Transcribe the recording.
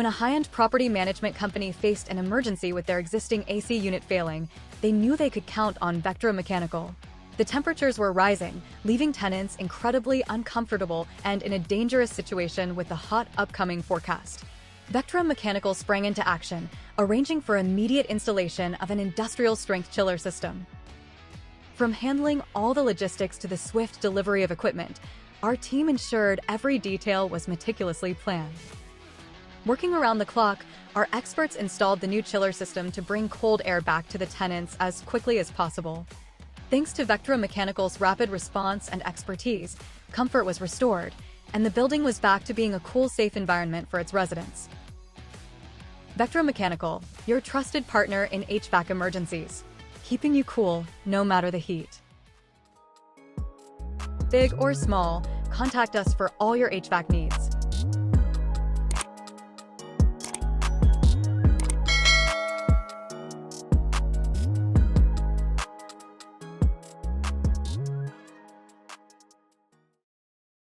When a high-end property management company faced an emergency with their existing AC unit failing, they knew they could count on Vectra Mechanical. The temperatures were rising, leaving tenants incredibly uncomfortable and in a dangerous situation with the hot upcoming forecast. Vectra Mechanical sprang into action, arranging for immediate installation of an industrial-strength chiller system. From handling all the logistics to the swift delivery of equipment, our team ensured every detail was meticulously planned. Working around the clock, our experts installed the new chiller system to bring cold air back to the tenants as quickly as possible. Thanks to Vectra Mechanical's rapid response and expertise, comfort was restored, and the building was back to being a cool, safe environment for its residents. Vectra Mechanical, your trusted partner in HVAC emergencies, keeping you cool no matter the heat. Big or small, contact us for all your HVAC needs.